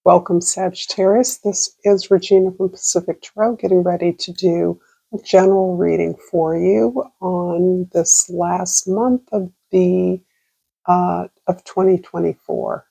Welcome, Sagittarius. This is Regina from Pacific Tarot, getting ready to do a general reading for you on this last month of 2024.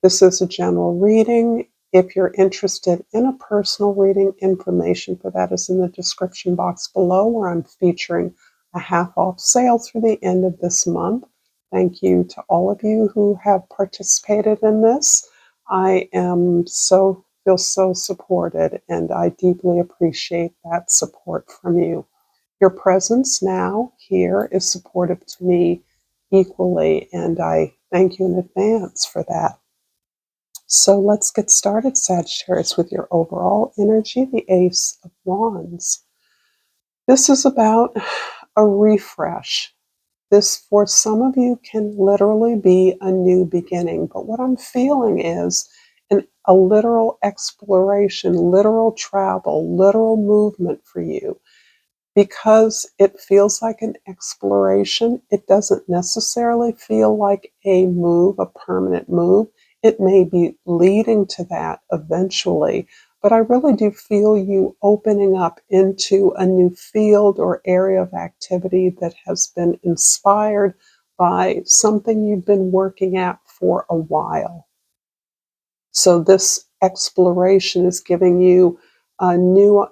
This is a general reading. If you're interested in a personal reading, information for that is in the description box below, where I'm featuring a half-off sale through the end of this month. Thank you to all of you who have participated in this. I feel so supported, and I deeply appreciate that support from you. Your presence now here is supportive to me equally, and I thank you in advance for that. So let's get started, Sagittarius, with your overall energy, the Ace of Wands. This is about a refresh. This, for some of you, can literally be a new beginning. But what I'm feeling is a literal exploration, literal travel, literal movement for you. Because it feels like an exploration, it doesn't necessarily feel like a move, a permanent move. It may be leading to that eventually, but I really do feel you opening up into a new field or area of activity that has been inspired by something you've been working at for a while. So this exploration is giving you a new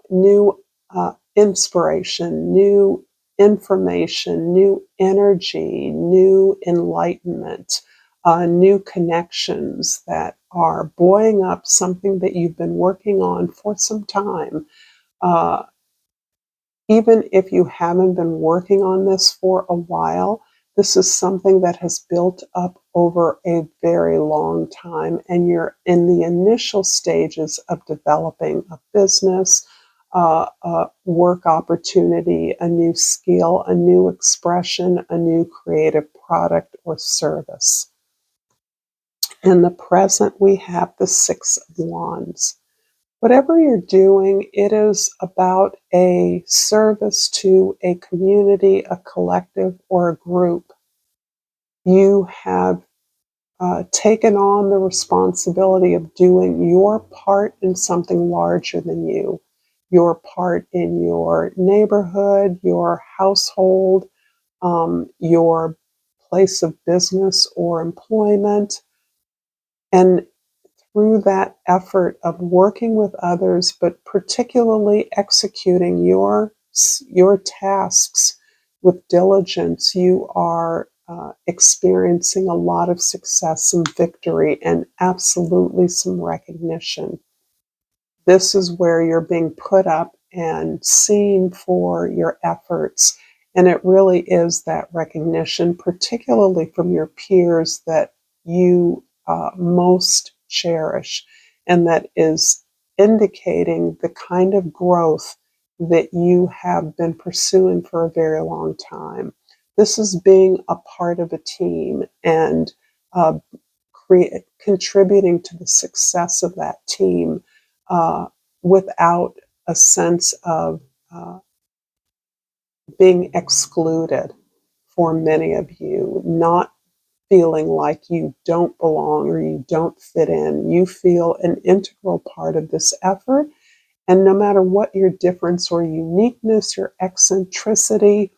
inspiration, new information, new energy, new enlightenment, new connections that are buoying up something that you've been working on for some time. Uh, Even if you haven't been working on this for a while, this is something that has built up over a very long time, and you're in the initial stages of developing a business, a work opportunity, a new skill, a new expression, a new creative product or service. In the present, we have the Six of Wands. Whatever you're doing, it is about a service to a community, a collective, or a group. You have taken on the responsibility of doing your part in something larger than you, your part in your neighborhood, your household, your place of business or employment. And through that effort of working with others, but particularly executing your tasks with diligence, you are experiencing a lot of success and victory and absolutely some recognition. This is where you're being put up and seen for your efforts. And it really is that recognition, particularly from your peers, that you most cherish, and that is indicating the kind of growth that you have been pursuing for a very long time. This is being a part of a team and uh, contributing to the success of that team uh, without a sense of being excluded for many of you, not feeling like you don't belong or you don't fit in. You feel an integral part of this effort. And no matter what your difference or uniqueness, your eccentricity,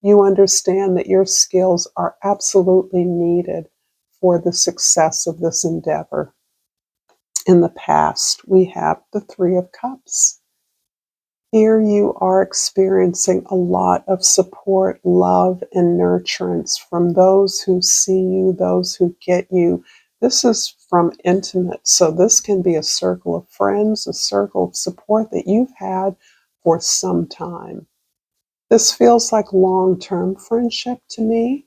you understand that your skills are absolutely needed for the success of this endeavor. In the past, we have the Three of Cups. Here you are experiencing a lot of support, love, and nurturance from those who see you, those who get you. This is from intimate, so this can be a circle of friends, a circle of support that you've had for some time. This feels like long-term friendship to me.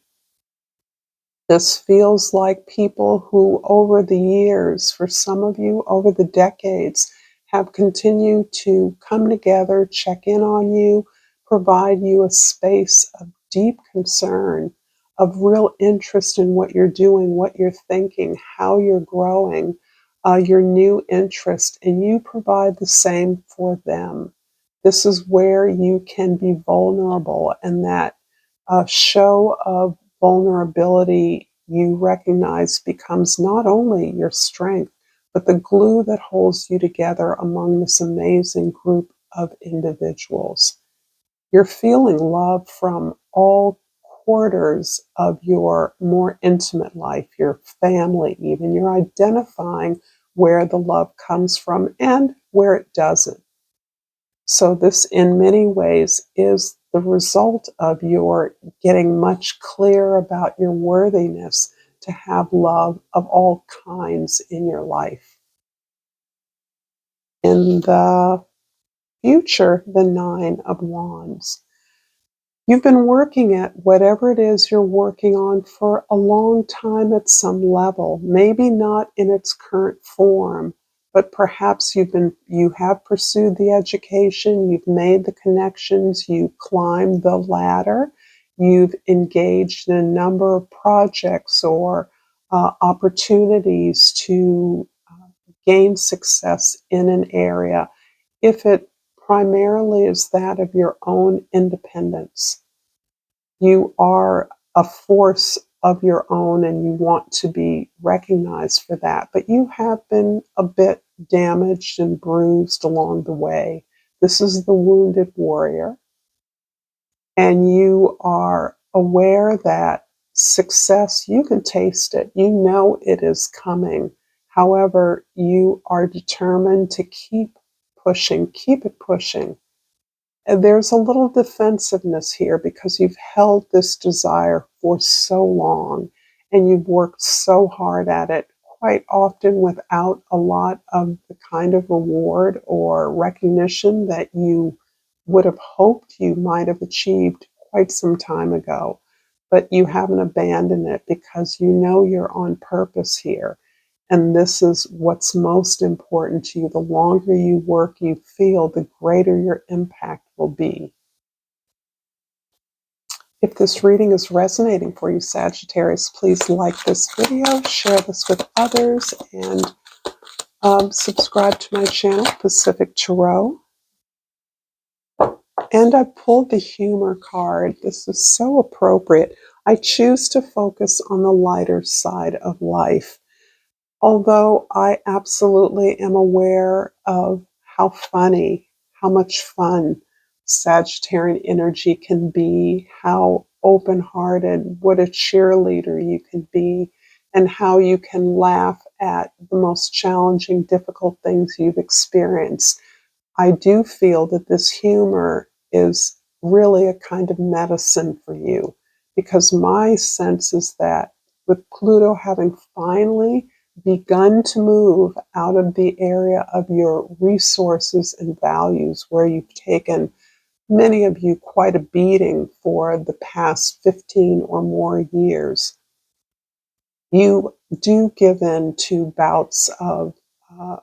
This feels like people who, over the years, for some of you, over the decades, have continued to come together, check in on you, provide you a space of deep concern, of real interest in what you're doing, what you're thinking, how you're growing, your new interest, and you provide the same for them. This is where you can be vulnerable, and that show of vulnerability you recognize becomes not only your strength, but the glue that holds you together among this amazing group of individuals. You're feeling love from all quarters of your more intimate life, your family even. You're identifying where the love comes from and where it doesn't. So this, in many ways, is the result of your getting much clearer about your worthiness to have love of all kinds in your life. In the future, the Nine of Wands. You've been working at whatever it is you're working on for a long time at some level, maybe not in its current form, but perhaps you have pursued the education, you've made the connections, you climbed the ladder, you've engaged in a number of projects or opportunities to gain success in an area, if it primarily is that of your own independence. You are a force of your own and you want to be recognized for that, but you have been a bit damaged and bruised along the way. This is the wounded warrior, and you are aware that success, you can taste it, you know it is coming. However, you are determined to keep pushing, keep it pushing. And there's a little defensiveness here because you've held this desire for so long and you've worked so hard at it, quite often without a lot of the kind of reward or recognition that you would have hoped you might have achieved quite some time ago. But you haven't abandoned it because you know you're on purpose here. And this is what's most important to you. The longer you work, you feel, the greater your impact will be. If this reading is resonating for you, Sagittarius, please like this video, share this with others, and subscribe to my channel, Pacific Tarot. And I pulled the humor card. This is so appropriate. I choose to focus on the lighter side of life. Although I absolutely am aware of how funny, how much fun Sagittarian energy can be, how open-hearted, what a cheerleader you can be, and how you can laugh at the most challenging, difficult things you've experienced. I do feel that this humor is really a kind of medicine for you, because my sense is that with Pluto having finally begun to move out of the area of your resources and values, where you've taken, many of you, quite a beating for the past 15 or more years, you do give in to bouts of uh,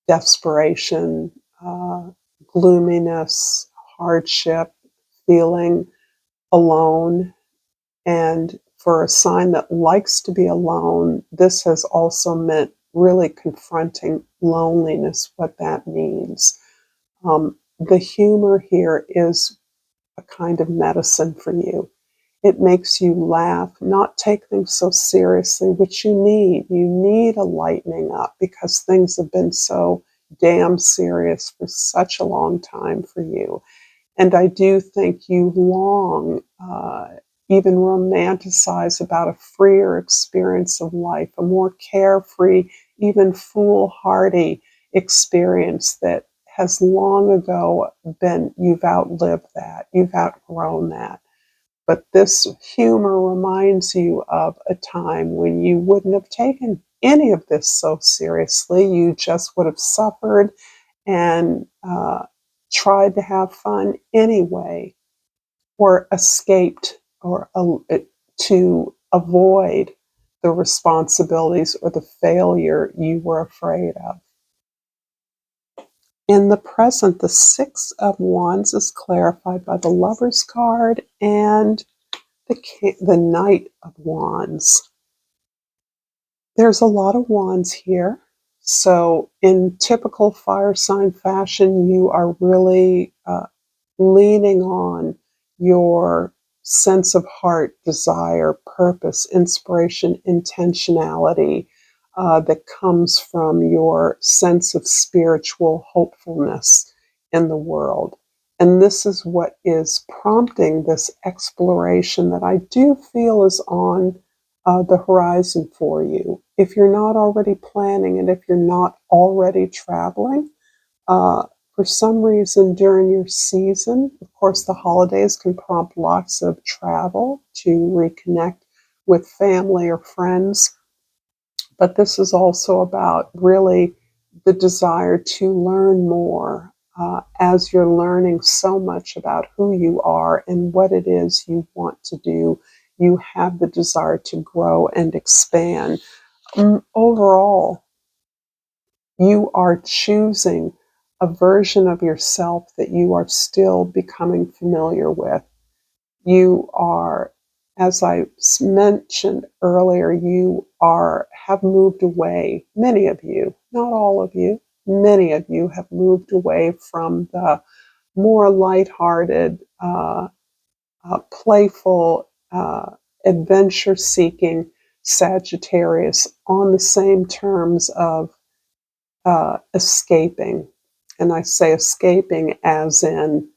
desperation, uh, gloominess, hardship, feeling alone. And for a sign that likes to be alone, this has also meant really confronting loneliness, what that means. The humor here is a kind of medicine for you. It makes you laugh, not take things so seriously, which you need. You need a lightening up because things have been so damn serious for such a long time for you. And I do think you long, even romanticize about a freer experience of life, a more carefree, even foolhardy experience that has long ago been, you've outlived that, you've outgrown that. But this humor reminds you of a time when you wouldn't have taken any of this so seriously. You just would have suffered and tried to have fun anyway, or escaped, or to avoid the responsibilities or the failure you were afraid of. In the present, the Six of Wands is clarified by the Lover's card and the Knight of Wands. There's a lot of wands here. So in typical fire sign fashion, you are really leaning on your sense of heart, desire, purpose, inspiration, intentionality, that comes from your sense of spiritual hopefulness in the world. And this is what is prompting this exploration that I do feel is on the horizon for you. If you're not already planning and if you're not already traveling, uh, for some reason during your season, of course, the holidays can prompt lots of travel to reconnect with family or friends. But this is also about really the desire to learn more as you're learning so much about who you are and what it is you want to do. You have the desire to grow and expand. Overall, you are choosing a version of yourself that you are still becoming familiar with. You are, as I mentioned earlier, have moved away. Many of you, not all of you, many of you have moved away from the more lighthearted, playful, adventure-seeking Sagittarius on the same terms of escaping. And I say escaping as in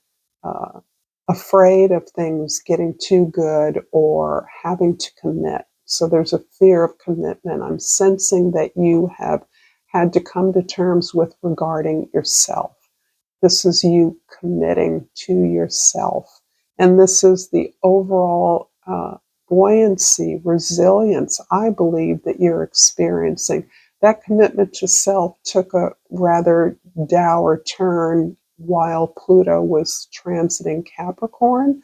uh, afraid of things getting too good or having to commit. So there's a fear of commitment. I'm sensing that you have had to come to terms with regarding yourself. This is you committing to yourself. And this is the overall buoyancy, resilience, I believe, that you're experiencing. That commitment to self took a rather dour turn while Pluto was transiting Capricorn.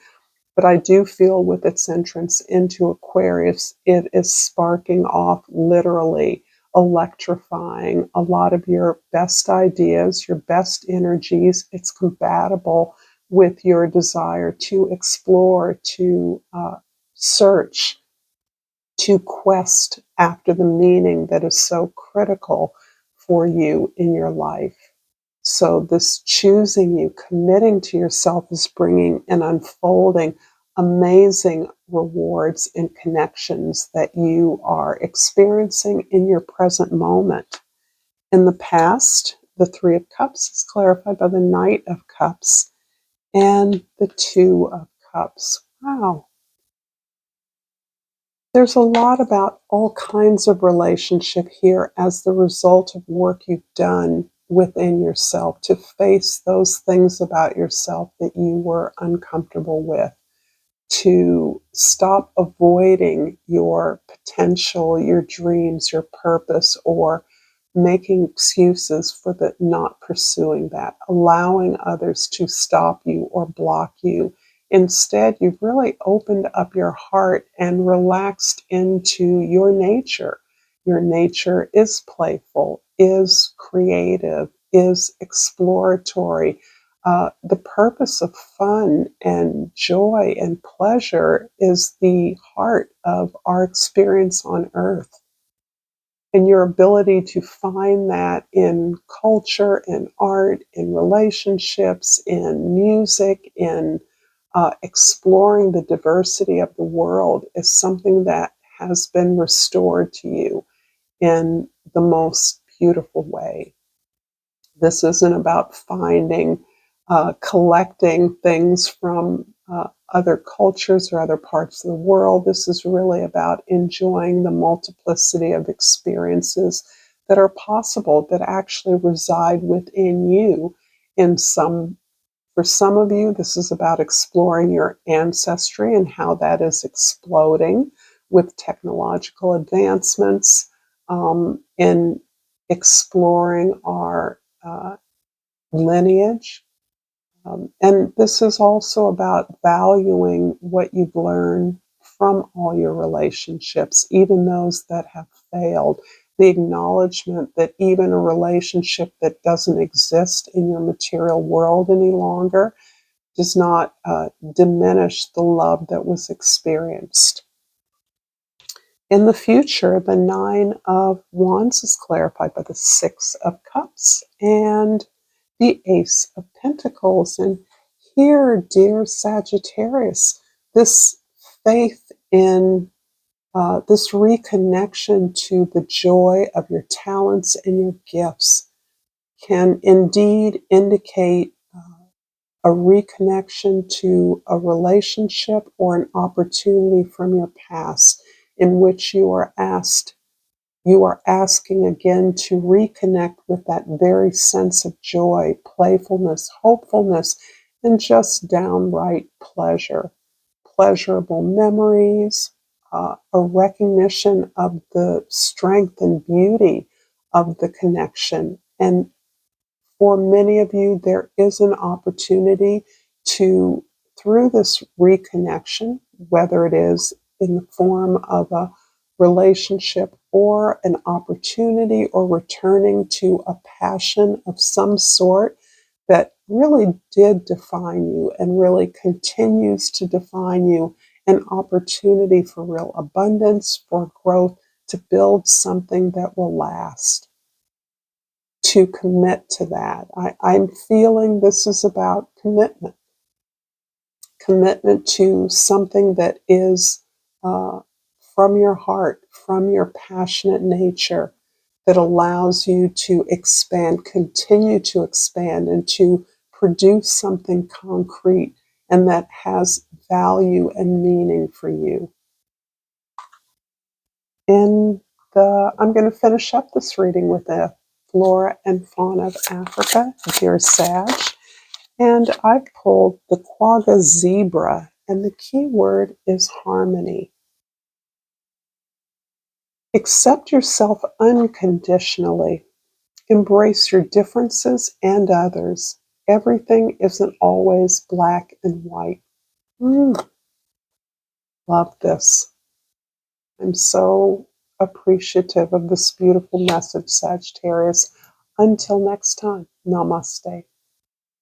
But I do feel with its entrance into Aquarius, it is sparking off, literally electrifying a lot of your best ideas, your best energies. It's compatible with your desire to explore, to search, to quest after the meaning that is so critical for you in your life. So, this choosing you, committing to yourself, is bringing and unfolding amazing rewards and connections that you are experiencing in your present moment. In the past, the Three of Cups is clarified by the Knight of Cups and the Two of Cups. Wow. There's a lot about all kinds of relationship here as the result of work you've done within yourself to face those things about yourself that you were uncomfortable with, to stop avoiding your potential, your dreams, your purpose, or making excuses for the not pursuing that, allowing others to stop you or block you. Instead, you've really opened up your heart and relaxed into your nature. Your nature is playful, is creative, is exploratory. The purpose of fun and joy and pleasure is the heart of our experience on earth. And your ability to find that in culture, in art, in relationships, in music, in exploring the diversity of the world is something that has been restored to you in the most beautiful way. This isn't about finding, collecting things from other cultures or other parts of the world. This is really about enjoying the multiplicity of experiences that are possible, that actually reside within you in some. For some of you, this is about exploring your ancestry and how that is exploding with technological advancements, in exploring our lineage. And this is also about valuing what you've learned from all your relationships, even those that have failed. The acknowledgement that even a relationship that doesn't exist in your material world any longer does not diminish the love that was experienced. In the future, the Nine of Wands is clarified by the Six of Cups and the Ace of Pentacles. And here, dear Sagittarius, this faith in This reconnection to the joy of your talents and your gifts can indeed indicate a reconnection to a relationship or an opportunity from your past in which you are asking again to reconnect with that very sense of joy, playfulness, hopefulness, and just downright pleasure. Pleasurable memories, a recognition of the strength and beauty of the connection. And for many of you, there is an opportunity to, through this reconnection, whether it is in the form of a relationship or an opportunity or returning to a passion of some sort that really did define you and really continues to define you, an opportunity for real abundance, for growth, to build something that will last, to commit to that. I'm feeling this is about commitment, commitment to something that is from your heart, from your passionate nature, that allows you to expand, continue to expand, and to produce something concrete and that has value and meaning for you. I'm going to finish up this reading with the flora and fauna of Africa, dear Sag. And I pulled the quagga zebra, and the key word is harmony. Accept yourself unconditionally. Embrace your differences and others. Everything isn't always black and white. Love this. I'm so appreciative of this beautiful message, Sagittarius. Until next time, namaste.